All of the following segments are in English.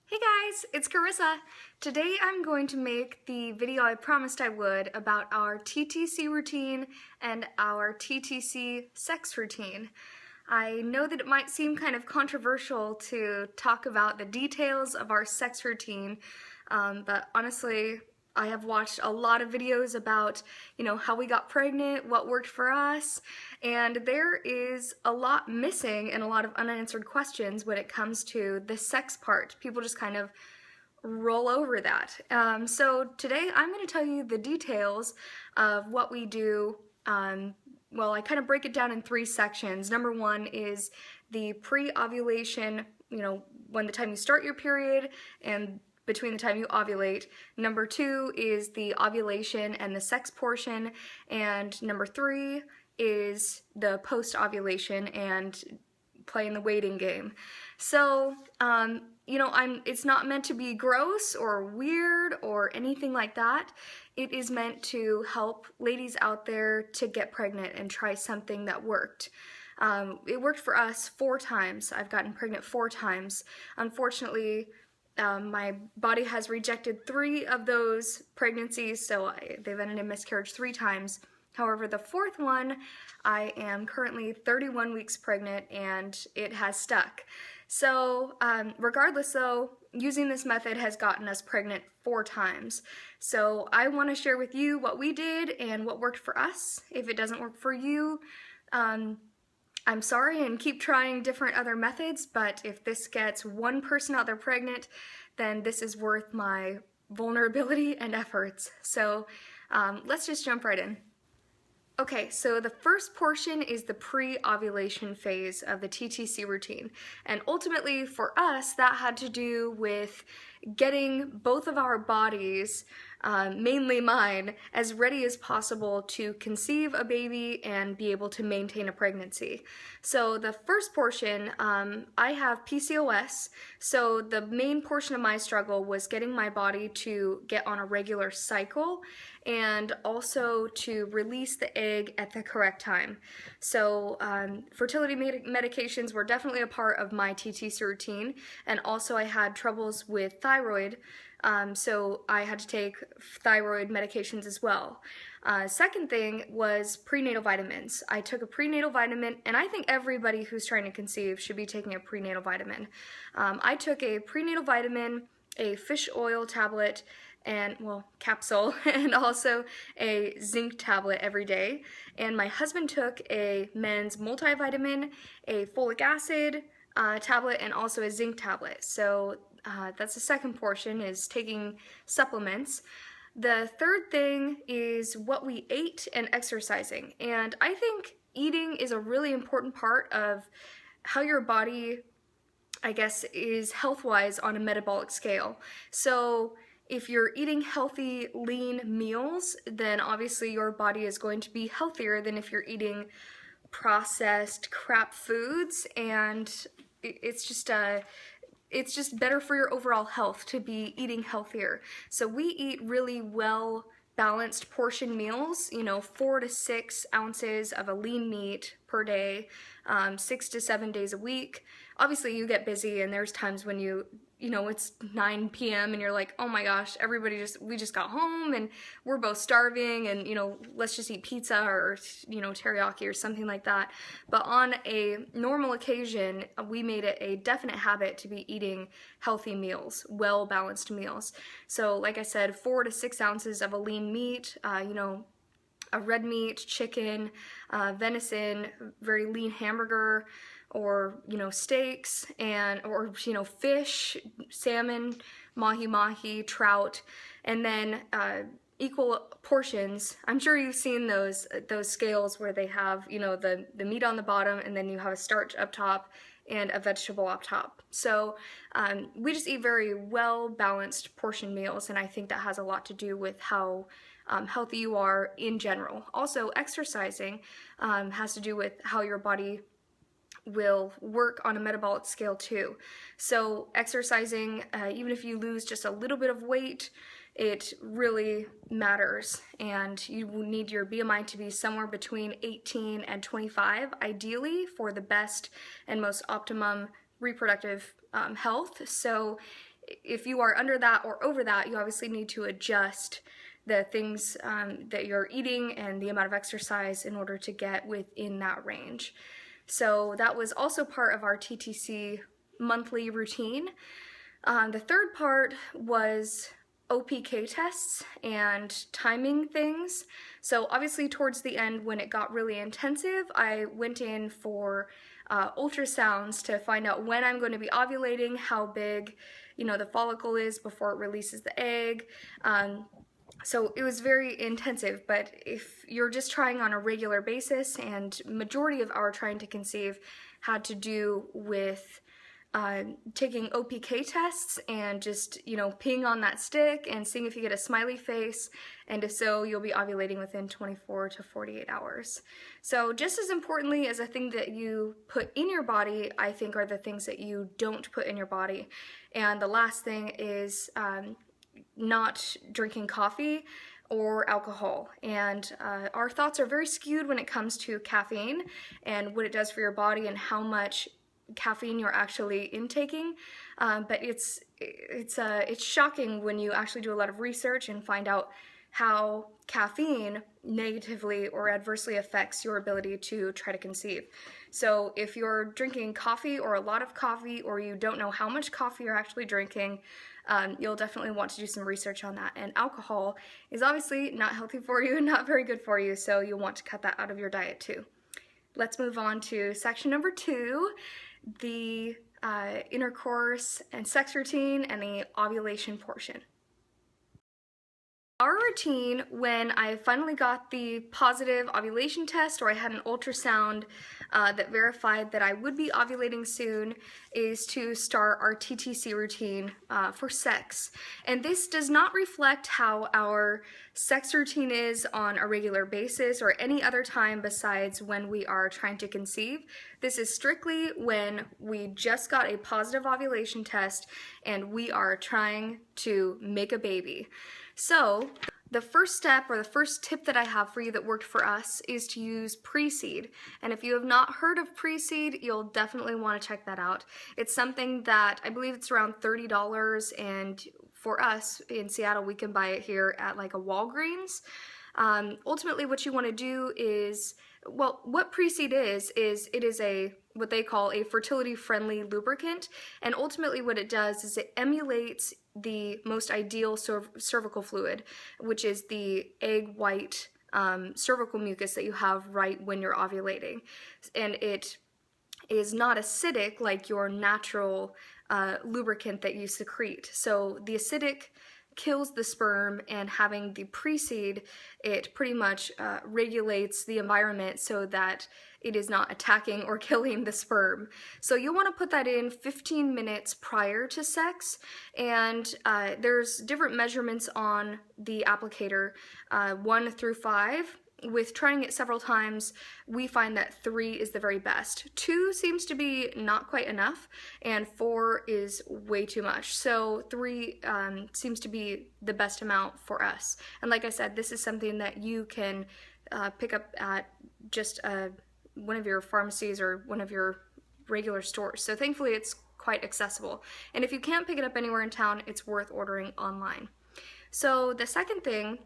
Hey guys, it's Carissa. Today I'm going to make the video I promised I would about our TTC routine and our TTC sex routine. I know that it might seem kind of controversial to talk about the details of our sex routine, but honestly, I have watched a lot of videos about, how we got pregnant, what worked for us, and there is a lot missing and a lot of unanswered questions when it comes to the sex part. People just kind of roll over that. So today I'm going to tell you the details of what we do. Well, I kind of break it down in three sections. Number one is the pre-ovulation, when the time you start your period and between the time you ovulate. Number two is the ovulation and the sex portion, and number three is the post-ovulation and playing the waiting game. So, it's not meant to be gross or weird or anything like that. It is meant to help ladies out there to get pregnant and try something that worked. It worked for us 4 times. I've gotten pregnant 4 times. Unfortunately, my body has rejected 3 of those pregnancies, so they've ended in miscarriage 3 times. However, the 4th one, I am currently 31 weeks pregnant and it has stuck. So regardless though, using this method has gotten us pregnant 4 times. So I want to share with you what we did and what worked for us. If it doesn't work for you, I'm sorry, and keep trying different other methods, but if this gets one person out there pregnant, then this is worth my vulnerability and efforts. So let's just jump right in. Okay, so the first portion is the pre-ovulation phase of the TTC routine. And ultimately for us, that had to do with getting both of our bodies, mainly mine, as ready as possible to conceive a baby and be able to maintain a pregnancy. So the first portion, I have PCOS, so the main portion of my struggle was getting my body to get on a regular cycle and also to release the egg at the correct time. So fertility medications were definitely a part of my TTC routine, and also I had troubles with thyroid, so I had to take thyroid medications as well. Second thing was prenatal vitamins. I took a prenatal vitamin, and I think everybody who's trying to conceive should be taking a prenatal vitamin. I took a prenatal vitamin, a fish oil tablet, and capsule, and also a zinc tablet every day. And my husband took a men's multivitamin, a folic acid tablet, and also a zinc tablet. So that's the second portion, is taking supplements. The third thing is what we ate and exercising. And I think eating is a really important part of how your body, I guess, is health-wise on a metabolic scale. So if you're eating healthy, lean meals, then obviously your body is going to be healthier than if you're eating processed crap foods, and it's just better for your overall health to be eating healthier. So we eat really well balanced portion meals, 4 to 6 ounces of a lean meat per day, 6 to 7 days a week. Obviously you get busy and there's times when it's 9 p.m. and you're like, oh my gosh, we just got home and we're both starving, and let's just eat pizza or teriyaki or something like that. But on a normal occasion, we made it a definite habit to be eating healthy meals, well balanced meals. So like I said, 4 to 6 ounces of a lean meat, a red meat, chicken, venison, very lean hamburger, or steaks, or fish, salmon, mahi-mahi, trout, and then equal portions. I'm sure you've seen those scales where they have the meat on the bottom, and then you have a starch up top and a vegetable up top. So we just eat very well balanced portion meals, and I think that has a lot to do with how healthy you are in general. Also, exercising has to do with how your body will work on a metabolic scale too. So exercising, even if you lose just a little bit of weight, it really matters, and you need your BMI to be somewhere between 18 and 25, ideally, for the best and most optimum reproductive health. So if you are under that or over that, you obviously need to adjust the things that you're eating and the amount of exercise in order to get within that range. So that was also part of our TTC monthly routine. The third part was OPK tests and timing things. So obviously towards the end, when it got really intensive, I went in for ultrasounds to find out when I'm going to be ovulating, how big, the follicle is before it releases the egg. So it was very intensive, but if you're just trying on a regular basis, and majority of our trying to conceive had to do with taking OPK tests and just, peeing on that stick and seeing if you get a smiley face, and if so, you'll be ovulating within 24 to 48 hours. So just as importantly as a thing that you put in your body, I think are the things that you don't put in your body. And the last thing is not drinking coffee or alcohol. And our thoughts are very skewed when it comes to caffeine and what it does for your body and how much caffeine you're actually intaking, but it's shocking when you actually do a lot of research and find out how caffeine negatively or adversely affects your ability to try to conceive. So if you're drinking coffee or a lot of coffee, or you don't know how much coffee you're actually drinking, you'll definitely want to do some research on that. And alcohol is obviously not healthy for you, not very good for you, so you'll want to cut that out of your diet too. Let's move on to section number 2, the intercourse and sex routine and the ovulation portion. Our routine, when I finally got the positive ovulation test, or I had an ultrasound that verified that I would be ovulating soon, is to start our TTC routine for sex. And this does not reflect how our sex routine is on a regular basis or any other time besides when we are trying to conceive. This is strictly when we just got a positive ovulation test and we are trying to make a baby. So the first step, or the first tip that I have for you that worked for us, is to use pre-seed. And if you have not heard of pre-seed, you'll definitely want to check that out. It's something that I believe it's around $30, and for us in Seattle, we can buy it here at like a Walgreens. Ultimately, what you want to do is, well, what pre-seed is it is what they call a fertility-friendly lubricant, and ultimately what it does is it emulates the most ideal cervical fluid, which is the egg white cervical mucus that you have right when you're ovulating. And it is not acidic like your natural lubricant that you secrete. So the acidic kills the sperm, and having the pre-seed, it pretty much regulates the environment so that it is not attacking or killing the sperm. So you'll want to put that in 15 minutes prior to sex, and there's different measurements on the applicator, 1 through 5. With trying it several times, we find that 3 is the very best. 2 seems to be not quite enough, and 4 is way too much. So 3 seems to be the best amount for us. And like I said, this is something that you can pick up at just one of your pharmacies or one of your regular stores. So thankfully it's quite accessible. And if you can't pick it up anywhere in town, it's worth ordering online. So the second thing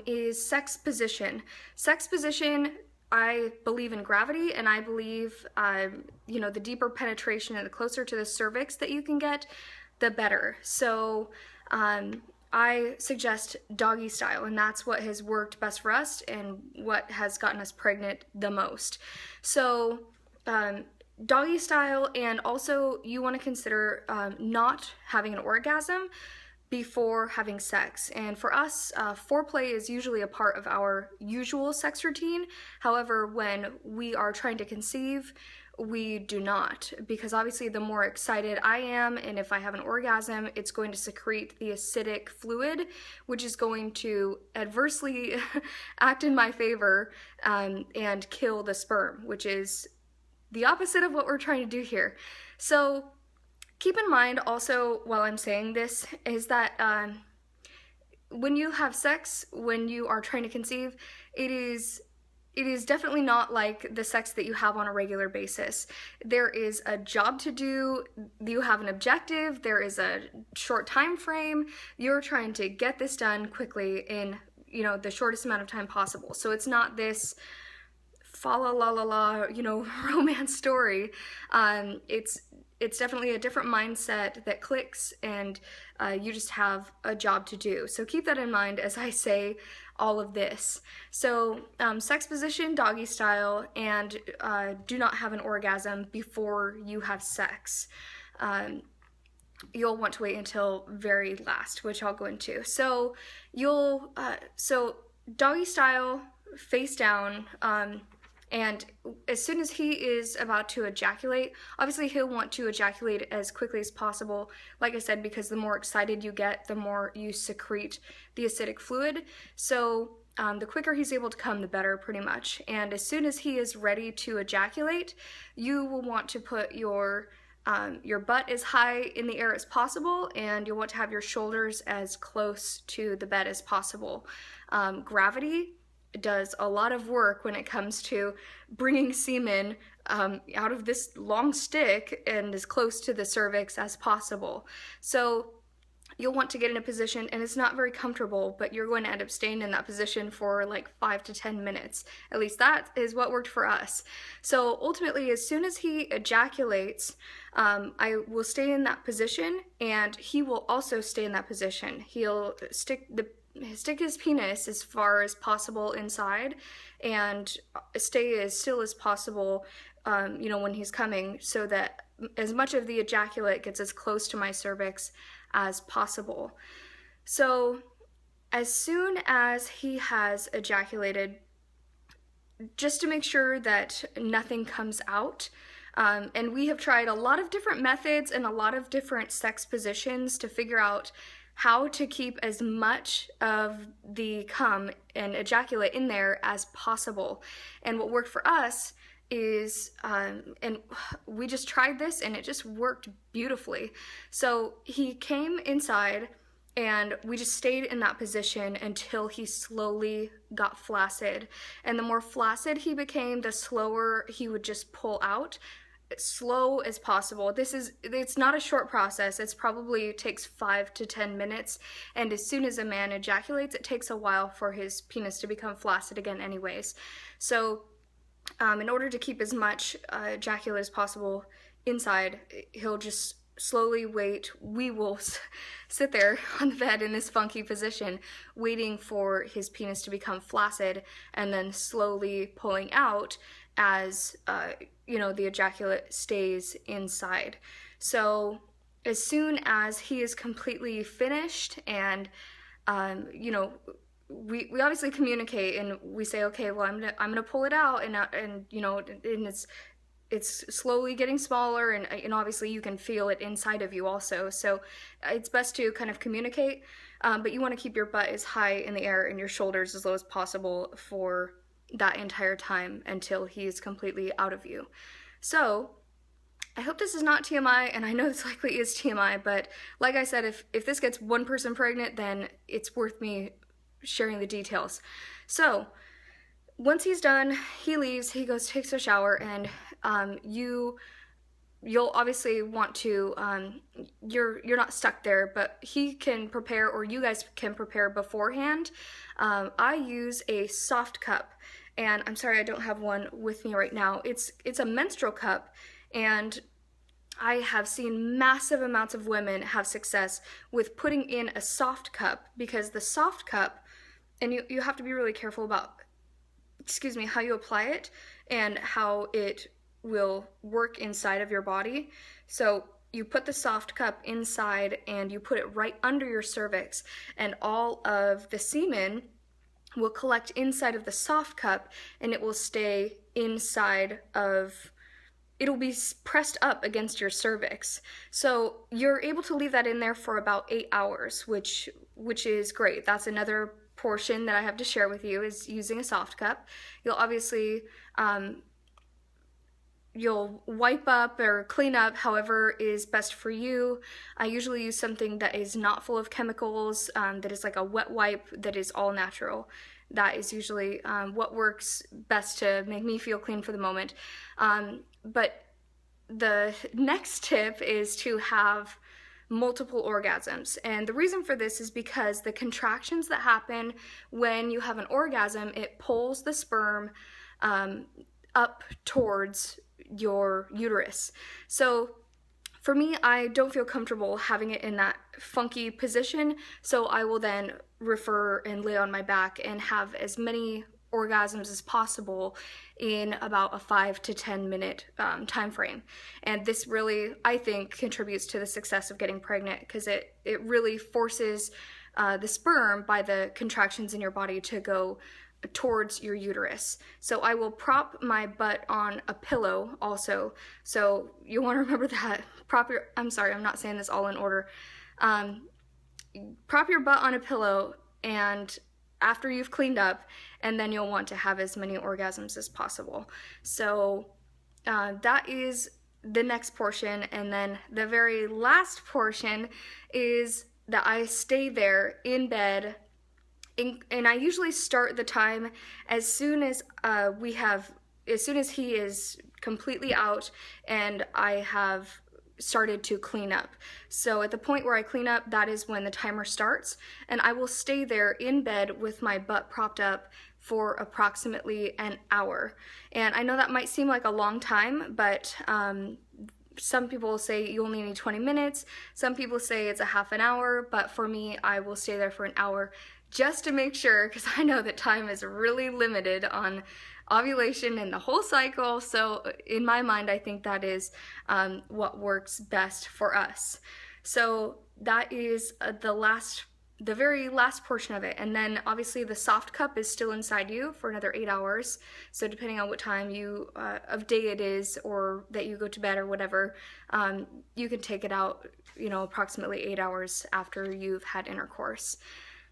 is sex position. Sex position, I believe in gravity, and I believe, the deeper penetration and the closer to the cervix that you can get, the better. So I suggest doggy style, and that's what has worked best for us and what has gotten us pregnant the most. So doggy style, and also you want to consider not having an orgasm before having sex. And for us, foreplay is usually a part of our usual sex routine. However, when we are trying to conceive, we do not, because obviously the more excited I am, and if I have an orgasm, it's going to secrete the acidic fluid, which is going to adversely act in my favor and kill the sperm, which is the opposite of what we're trying to do here. So keep in mind also, while I'm saying this, is that when you have sex, when you are trying to conceive, it is it is definitely not like the sex that you have on a regular basis. There is a job to do, you have an objective, there is a short time frame, you're trying to get this done quickly in, you know, the shortest amount of time possible. So it's not this fa la la la la, you know, romance story. It's definitely a different mindset that clicks, and you just have a job to do. So keep that in mind as I say all of this. So sex position, doggy style, and do not have an orgasm before you have sex. You'll want to wait until very last, which I'll go into. So so doggy style, face down, and as soon as he is about to ejaculate, obviously he'll want to ejaculate as quickly as possible, like I said, because the more excited you get, the more you secrete the acidic fluid. So the quicker he's able to come, the better, pretty much. And as soon as he is ready to ejaculate, you will want to put your butt as high in the air as possible, and you'll want to have your shoulders as close to the bed as possible. Gravity does a lot of work when it comes to bringing semen out of this long stick and as close to the cervix as possible. So you'll want to get in a position, and it's not very comfortable, but you're going to end up staying in that position for like 5 to 10 minutes. At least that is what worked for us. So ultimately, as soon as he ejaculates, I will stay in that position, and he will also stay in that position. He'll stick his penis as far as possible inside and stay as still as possible, you know, when he's coming, so that as much of the ejaculate gets as close to my cervix as possible. So as soon as he has ejaculated, just to make sure that nothing comes out, and we have tried a lot of different methods and a lot of different sex positions to figure out how to keep as much of the cum and ejaculate in there as possible. And what worked for us is, and we just tried this and it just worked beautifully. So he came inside and we just stayed in that position until he slowly got flaccid. And the more flaccid he became, the slower he would just pull out. Slow as possible. It's not a short process. It's probably takes 5 to 10 minutes, and as soon as a man ejaculates, it takes a while for his penis to become flaccid again anyways. So in order to keep as much ejaculate as possible inside, he'll just slowly wait. We will sit there on the bed in this funky position waiting for his penis to become flaccid, and then slowly pulling out as you know, the ejaculate stays inside. So as soon as he is completely finished, and you know, we obviously communicate and we say, okay, well, I'm gonna pull it out, and you know, and it's slowly getting smaller, and obviously you can feel it inside of you also. So it's best to kind of communicate, but you want to keep your butt as high in the air and your shoulders as low as possible for that entire time until he is completely out of you. So I hope this is not TMI, and I know this likely is TMI, but like I said, if this gets one person pregnant, then it's worth me sharing the details. So once he's done, he leaves, he goes, takes a shower, and you'll obviously want to, you're not stuck there, but he can prepare, or you guys can prepare beforehand. I use a soft cup, and I'm sorry I don't have one with me right now. It's a menstrual cup, and I have seen massive amounts of women have success with putting in a soft cup, because the soft cup, and you have to be really careful about, excuse me, how you apply it and how it will work inside of your body. So you put the soft cup inside and you put it right under your cervix, and all of the semen will collect inside of the soft cup, and it will stay inside of, it'll be pressed up against your cervix. So you're able to leave that in there for about 8 hours, which is great. That's another portion that I have to share with you, is using a soft cup. You'll obviously, you'll wipe up or clean up however is best for you. I usually use something that is not full of chemicals, that is like a wet wipe that is all natural. that is usually what works best to make me feel clean for the moment. But the next tip is to have multiple orgasms. And the reason for this is because the contractions that happen when you have an orgasm, it pulls the sperm up towards your uterus. So for me, I don't feel comfortable having it in that funky position, so I will then refer and lay on my back and have as many orgasms as possible in about a 5 to 10 minute time frame. And this really, I think, contributes to the success of getting pregnant, because it really forces the sperm by the contractions in your body to go towards your uterus. So I will prop my butt on a pillow also, so you want to remember that. I'm sorry, I'm not saying this all in order. Prop your butt on a pillow and after you've cleaned up, and then you'll want to have as many orgasms as possible. So that is the next portion, and then the very last portion is that I stay there in bed, and I usually start the time as soon as he is completely out and I have started to clean up. So at the point where I clean up, that is when the timer starts, and I will stay there in bed with my butt propped up for approximately an hour. And I know that might seem like a long time, but some people say you only need 20 minutes, some people say it's a half an hour, but for me, I will stay there for an hour just to make sure, because I know that time is really limited on ovulation and the whole cycle. So in my mind, I think that is what works best for us. So that is the very last portion of it. And then obviously the soft cup is still inside you for another 8 hours. So depending on what time of day it is, or that you go to bed or whatever, you can take it out, approximately 8 hours after you've had intercourse.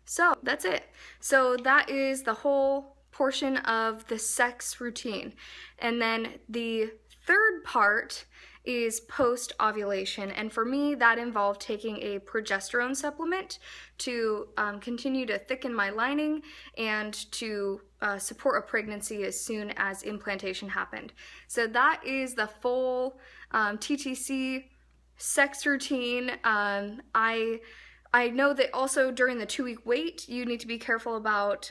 So that's it. So that is the whole portion of the sex routine. And then the third part is post-ovulation, and for me that involved taking a progesterone supplement to continue to thicken my lining and to support a pregnancy as soon as implantation happened. So that is the full TTC sex routine. I know that also during the 2-week wait, you need to be careful about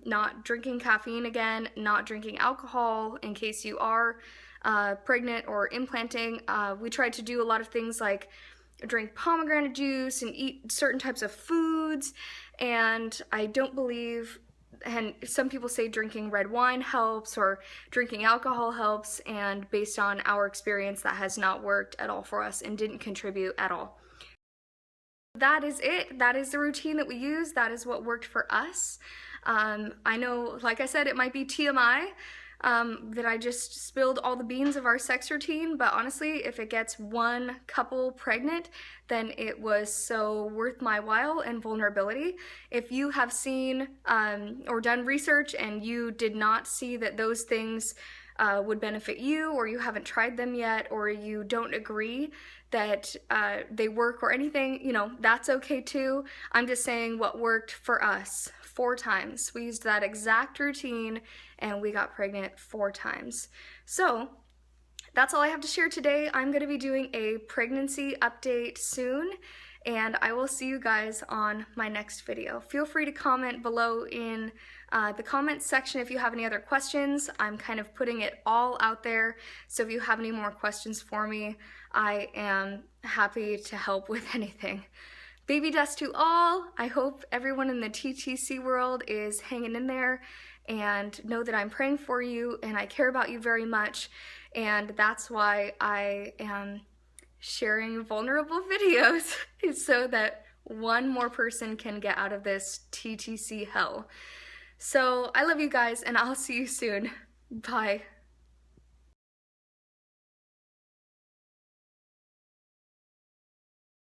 not drinking caffeine again, not drinking alcohol in case you are pregnant or implanting. We tried to do a lot of things like drink pomegranate juice and eat certain types of foods, and I don't believe, and some people say drinking red wine helps or drinking alcohol helps, and based on our experience, that has not worked at all for us and didn't contribute at all. That is it. That is the routine that we use. That is what worked for us. I know, like I said, it might be TMI that I just spilled all the beans of our sex routine, but honestly, if it gets one couple pregnant, then it was so worth my while and vulnerability. If you have seen or done research and you did not see that those things would benefit you, or you haven't tried them yet, or you don't agree that they work or anything, that's okay too. I'm just saying what worked for us 4 times. We used that exact routine and we got pregnant 4 times. So that's all I have to share today. I'm going to be doing a pregnancy update soon, and I will see you guys on my next video. Feel free to comment below in the comments section if you have any other questions. I'm kind of putting it all out there, so if you have any more questions for me, I am happy to help with anything. Baby dust to all. I hope everyone in the TTC world is hanging in there, and know that I'm praying for you and I care about you very much, and that's why I am sharing vulnerable videos so that one more person can get out of this TTC hell. So I love you guys, and I'll see you soon. Bye.